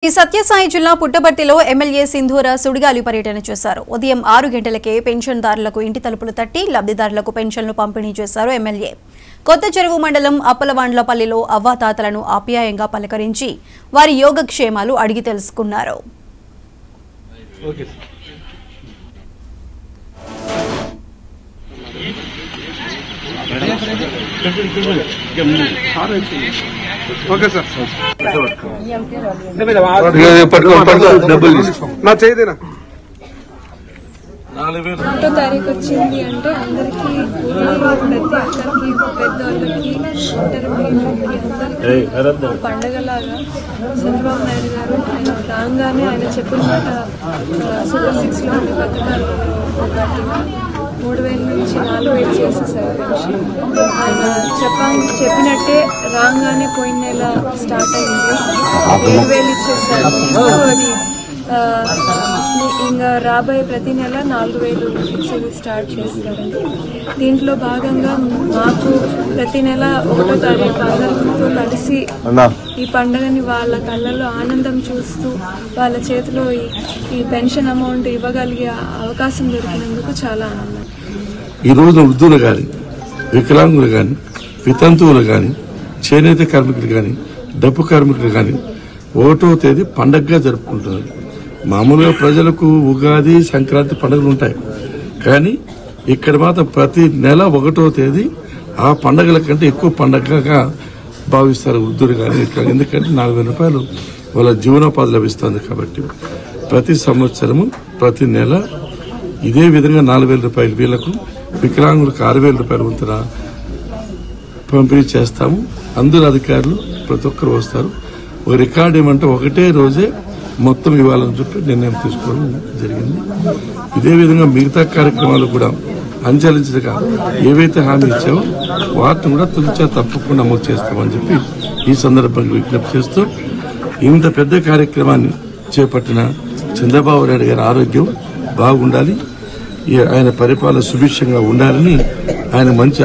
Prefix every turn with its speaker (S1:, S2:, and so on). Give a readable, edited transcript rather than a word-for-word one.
S1: ఈ సత్యసాయి జిల్లా పుట్టపర్తిలో ఎమ్మెల్యే సింధూర సుడిగాలి పర్యటన చేశారు. ఉదయం 6 గంటలకే పెన్షన్దారులకు ఇంటి తలుపులు తట్టి లబ్ధిదారులకు పెన్షన్లు పంపిణీ చేశారు ఎమ్మెల్యే. కొత్త చెరువు మండలం అప్పలవాండ్లపల్లిలో అవ్వాతాతలను ఆప్యాయంగా పలకరించి వారి యోగక్షేమాలు అడిగి తెలుసుకున్నారు.
S2: ఓకే సార్
S3: ఒకటో తారీఖు వచ్చింది అంటే అందరికీ ఊళ్ళో ప్రతి ఒక్కరికి పెద్దవాళ్ళకి ఒంటరి మహిళలకి అందరికీ పండగలాగా చంద్రబాబు నాయుడు గారు ఆయన రాగానే ఆయన చెప్పిన మాట సూపర్ 6 లాంటి పథకాలు ఒకటి 3,000 నుంచి 4,000 చేసేసారు పెన్షన్. ఆయన చెప్పినట్టే రాగానే పోయిన నెల స్టార్ట్ అయింది. 7,000 ఇచ్చేసారు. అది ఇంకా రాబోయే ప్రతి నెల 4,000 ఇచ్చేది స్టార్ట్ చేస్తారండి. దీంట్లో భాగంగా మాకు ప్రతి నెల 1వ తారీఖు అందరితో కలిసి ఈ పండుగని వాళ్ళ కళ్ళల్లో ఆనందం చూస్తూ వాళ్ళ చేతిలో ఈ పెన్షన్ అమౌంట్ ఇవ్వగలిగే అవకాశం దొరికినందుకు చాలా ఆనందం.
S4: ఈ రోజు వృద్ధులు కానీ, వికలాంగులు కానీ, వితంతువులు కానీ, చేనేత కార్మికులు కానీ, డప్పు కార్మికులు కానీ 1వ తేదీ పండగగా జరుపుకుంటున్నారు. మామూలుగా ప్రజలకు ఉగాది, సంక్రాంతి పండుగలు ఉంటాయి. కానీ ఇక్కడ మాత్రం ప్రతి నెల 1వ తేదీ ఆ పండుగల కంటే ఎక్కువ పండగగా భావిస్తారు వృద్ధులు కానీ. ఎందుకంటే 4,000 రూపాయలు వాళ్ళ జీవనోపాధి లభిస్తుంది. కాబట్టి ప్రతి సంవత్సరము ప్రతి నెల ఇదే విధంగా 4,000 రూపాయలు వీళ్లకు, వికలాంగులకు 6,000 రూపాయల వంతున పంపిణీ చేస్తాము. అందరు అధికారులు ప్రతి ఒక్కరు వస్తారు. ఒక రికార్డు ఏమంటే ఒకటే రోజే మొత్తం ఇవ్వాలని చెప్పి నిర్ణయం తీసుకోవడం జరిగింది. ఇదే విధంగా మిగతా కార్యక్రమాలు కూడా అంచెలంచెలుగా ఏవైతే హామీ ఇచ్చామో వాటిని కూడా తుదిచా తప్పకుండా అమలు చేస్తామని చెప్పి ఈ సందర్భంగా విజ్ఞప్తి చేస్తూ, ఇంత పెద్ద కార్యక్రమాన్ని చేపట్టిన చంద్రబాబు నాయుడు గారి ఆరోగ్యం బాగుండాలి, ఆయన పరిపాలన సుభిక్షంగా ఉండాలని, ఆయన మంచి